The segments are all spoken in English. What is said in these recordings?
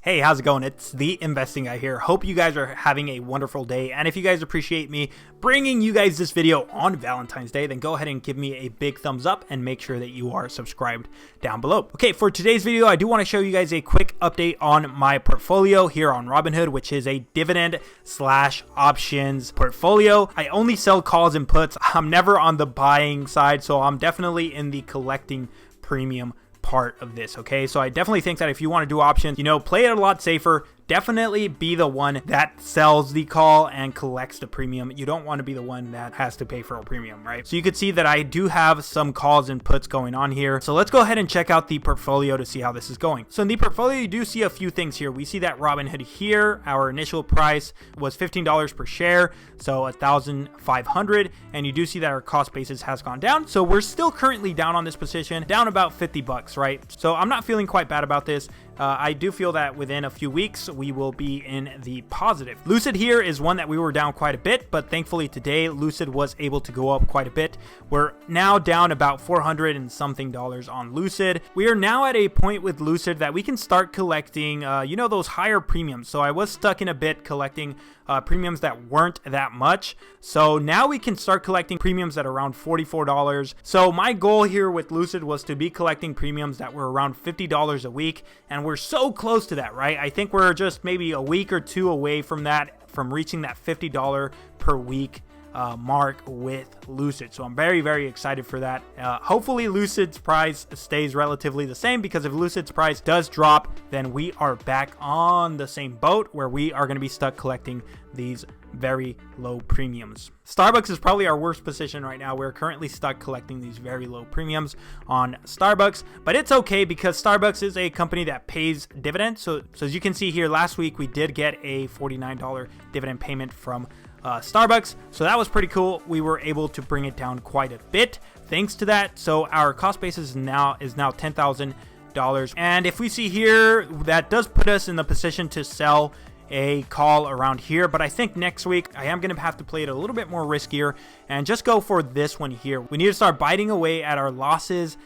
Hey, how's it going? It's the Investing Guy here. Hope you guys are having a wonderful day. And if you guys appreciate me bringing you guys this video on Valentine's Day, then go ahead and give me a big thumbs up and make sure that you are subscribed down below. Okay, for today's video, I do want to show you guys a quick update on my portfolio here on Robinhood, which is a dividend/options portfolio. I only sell calls and puts. I'm never on the buying side, so I'm definitely in the collecting premium part of this. Okay, so I definitely think that if you want to do options, play it a lot safer. Definitely be the one that sells the call and collects the premium. You don't want to be the one that has to pay for a premium, right? So you can see that I do have some calls and puts going on here. So let's go ahead and check out the portfolio to see how this is going. So in the portfolio, you do see a few things here. We see that Robinhood here, our initial price was $15 per share, so 1,500, and you do see that our cost basis has gone down. So we're still currently down on this position, down about 50 bucks, right? So I'm not feeling quite bad about this. I do feel that within a few weeks, we will be in the positive. Lucid here is one that we were down quite a bit, but thankfully today, Lucid was able to go up quite a bit. We're now down about $400 and something on Lucid. We are now at a point with Lucid that we can start collecting, those higher premiums. So I was stuck in a bit collecting premiums that weren't that much. So now we can start collecting premiums at around $44. So my goal here with Lucid was to be collecting premiums that were around $50 a week. And we're so close to that, right? I think we're just maybe a week or two away from reaching that $50 per week mark with Lucid. So I'm very, very excited for that. Hopefully Lucid's price stays relatively the same, because if Lucid's price does drop, then we are back on the same boat where we are going to be stuck collecting these very low premiums. Starbucks is probably our worst position right now. We're currently stuck collecting these very low premiums on Starbucks, but it's okay because Starbucks is a company that pays dividends. So as you can see here, last week we did get a $49 dividend payment from Starbucks. So that was pretty cool. We were able to bring it down quite a bit thanks to that. So our cost basis is now $10,000. And if we see here, that does put us in the position to sell a call around here, but I think next week I am going to have to play it a little bit more riskier and just go for this one here. We need to start biting away at our losses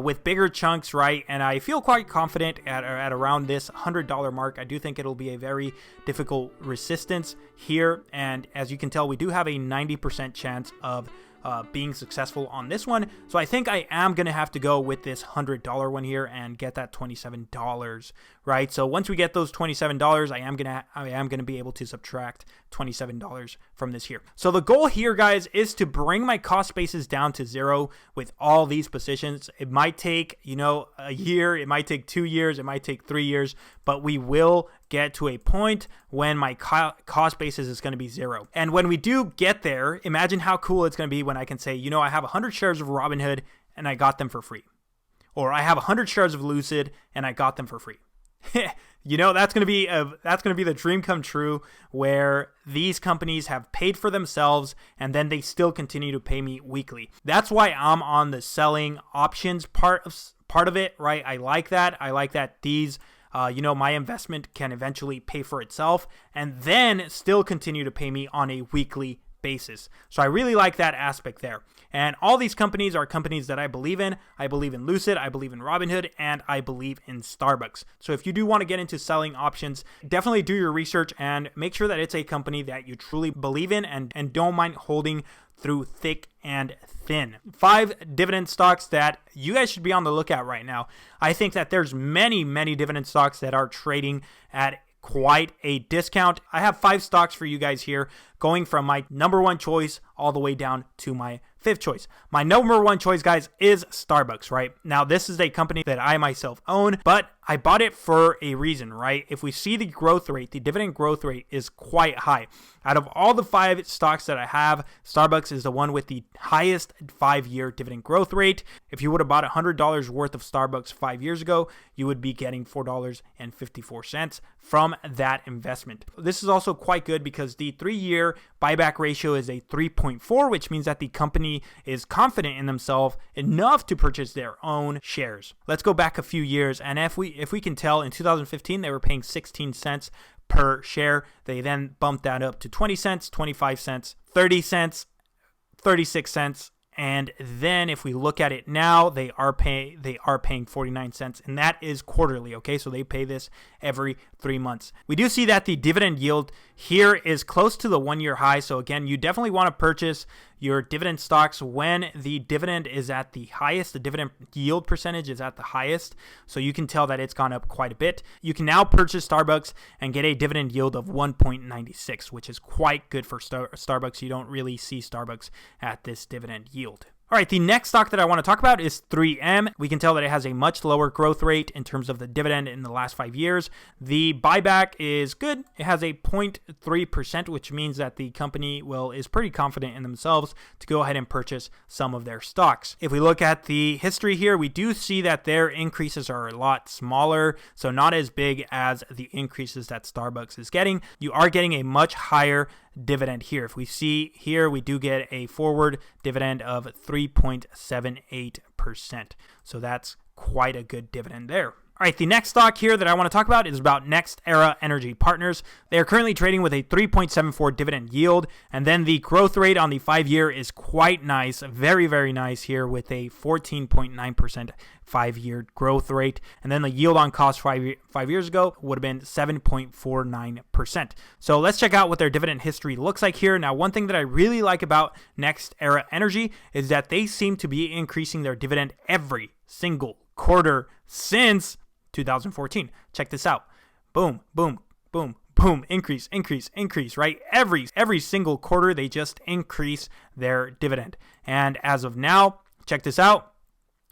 with bigger chunks, right? And I feel quite confident at around this $100 mark. I do think it'll be a very difficult resistance here, and as you can tell, we do have a 90% chance of being successful on this one. So I think I am going to have to go with this $100 one here and get that $27, right? So once we get those $27, I am going to be able to subtract $27 from this here. So the goal here, guys, is to bring my cost basis down to zero with all these positions. It might take, a year, it might take 2 years, it might take 3 years, but we will get to a point when my cost basis is going to be zero. And when we do get there, imagine how cool it's going to be when I can say, I have 100 shares of Robinhood and I got them for free. Or I have 100 shares of Lucid and I got them for free. That's going to be the dream come true, where these companies have paid for themselves and then they still continue to pay me weekly. That's why I'm on the selling options part of it, right? I like that. I like that these my investment can eventually pay for itself and then still continue to pay me on a weekly basis. So I really like that aspect there. And all these companies are companies that I believe in. I believe in Lucid, I believe in Robinhood, and I believe in Starbucks. So if you do want to get into selling options, definitely do your research and make sure that it's a company that you truly believe in and don't mind holding through thick and thin. 5 dividend stocks that you guys should be on the lookout right now. I think that there's many, many dividend stocks that are trading at quite a discount. I have 5 stocks for you guys here, going from my number 1 choice all the way down to my 5th choice. My number 1 choice, guys, is Starbucks, right? Now, this is a company that I myself own, but I bought it for a reason, right? If we see the growth rate, the dividend growth rate is quite high. Out of all the 5 stocks that I have, Starbucks is the one with the highest 5-year dividend growth rate. If you would have bought $100 worth of Starbucks 5 years ago, you would be getting $4.54 from that investment. This is also quite good because the 3-year buyback ratio is a 3.4, which means that the company is confident in themselves enough to purchase their own shares. Let's go back a few years, and if we can tell, in 2015 they were paying 16 cents per share. They then bumped that up to 20 cents, 25 cents, 30 cents, 36 cents, And then if we look at it now, they are paying 49 cents, and that is quarterly. Okay, so they pay this every 3 months. We do see that the dividend yield here is close to the 1-year high. So again, you definitely want to purchase your dividend stocks when the dividend is at the highest. The dividend yield percentage is at the highest. So you can tell that it's gone up quite a bit. You can now purchase Starbucks and get a dividend yield of 1.96, which is quite good for Starbucks. You don't really see Starbucks at this dividend yield. All right, the next stock that I want to talk about is 3M. We can tell that it has a much lower growth rate in terms of the dividend in the last 5 years. The buyback is good. It has a 0.3%, which means that the company is pretty confident in themselves to go ahead and purchase some of their stocks. If we look at the history here, we do see that their increases are a lot smaller, so not as big as the increases that Starbucks is getting. You are getting a much higher dividend here. If we see here, we do get a forward dividend of 3.78%. So that's quite a good dividend there. All right, the next stock here that I want to talk about is about NextEra Energy Partners. They are currently trading with a 3.74 dividend yield, and then the growth rate on the 5-year is quite nice, very, very nice here with a 14.9% 5-year growth rate. And then the yield on cost 5 years ago would have been 7.49%. So let's check out what their dividend history looks like here. Now, one thing that I really like about NextEra Energy is that they seem to be increasing their dividend every single quarter since 2014. Check this out. Boom, boom, boom, boom, increase, right? Every single quarter, they just increase their dividend. And as of now, check this out.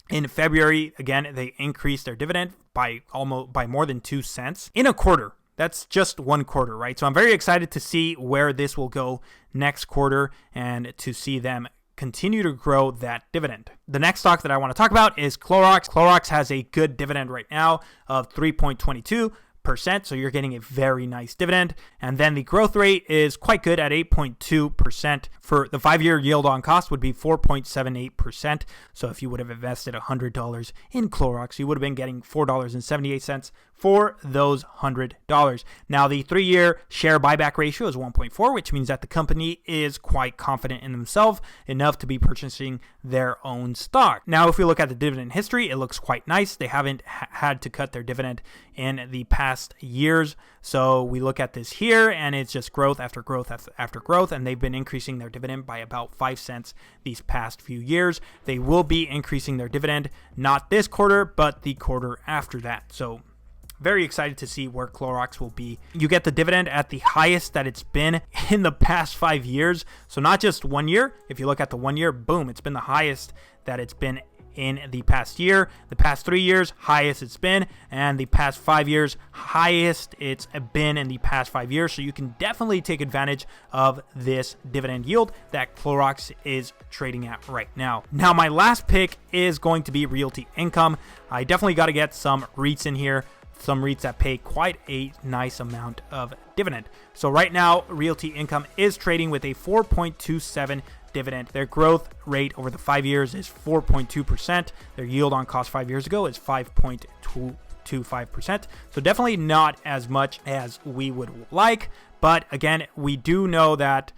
In February, again, they increased their dividend by more than 2 cents in a quarter. That's just 1 quarter, right? So I'm very excited to see where this will go next quarter and to see them continue to grow that dividend. The next stock that I want to talk about is Clorox. Clorox has a good dividend right now of 3.22%, so you're getting a very nice dividend. And then the growth rate is quite good at 8.2%. For the 5-year yield on cost would be 4.78%. So if you would have invested $100 in Clorox, you would have been getting $4.78 for those $100. Now, the 3-year share buyback ratio is 1.4, which means that the company is quite confident in themselves enough to be purchasing their own stock. Now, if we look at the dividend history, it looks quite nice. They haven't had to cut their dividend in the past years. So we look at this here, and it's just growth after growth after growth, and they've been increasing their dividend by about 5 cents these past few years. They will be increasing their dividend, not this quarter, but the quarter after that. So very excited to see where Clorox will be. You get the dividend at the highest that it's been in the past 5 years. So not just 1 year. If you look at the 1 year, boom, it's been the highest that it's been in the past year. The past 3 years, highest it's been, and the past 5 years, highest it's been in the past 5 years. So you can definitely take advantage of this dividend yield that Clorox is trading at right now. Now, my last pick is going to be Realty Income. I definitely got to get some REITs in here. Some REITs that pay quite a nice amount of dividend. So right now, Realty Income is trading with a 4.27 dividend. Their growth rate over the 5 years is 4.2%. Their yield on cost 5 years ago is 5.25%. So definitely not as much as we would like. But again, we do know that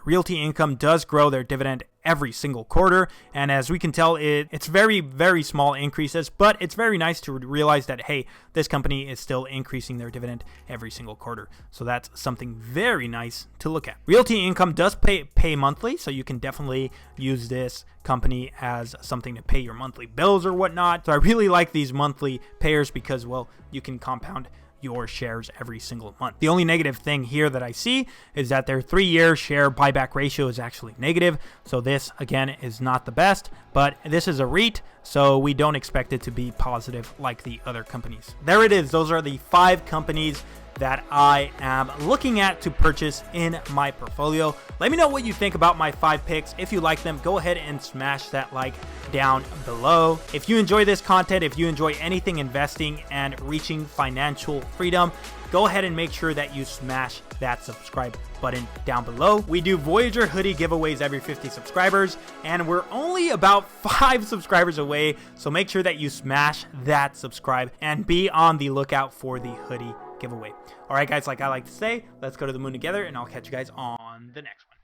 Realty Income does grow their dividend every single quarter, and as we can tell, it's very, very small increases, but it's very nice to realize that, hey, this company is still increasing their dividend every single quarter. So that's something very nice to look at. Realty Income does pay monthly, so you can definitely use this company as something to pay your monthly bills or whatnot. So I really like these monthly payers because, well, you can compound your shares every single month. The only negative thing here that I see is that their 3-year share buyback ratio is actually negative. So this, again, is not the best, but this is a REIT, so we don't expect it to be positive like the other companies. There it is. Those are the 5 companies that I am looking at to purchase in my portfolio. Let me know what you think about my 5 picks. If you like them, go ahead and smash that like down below. If you enjoy this content, if you enjoy anything investing and reaching financial freedom, go ahead and make sure that you smash that subscribe button down below. We do Voyager hoodie giveaways every 50 subscribers, and we're only about 5 subscribers away. So make sure that you smash that subscribe and be on the lookout for the hoodie giveaway. All right, guys, like I like to say, let's go to the moon together, and I'll catch you guys on the next one.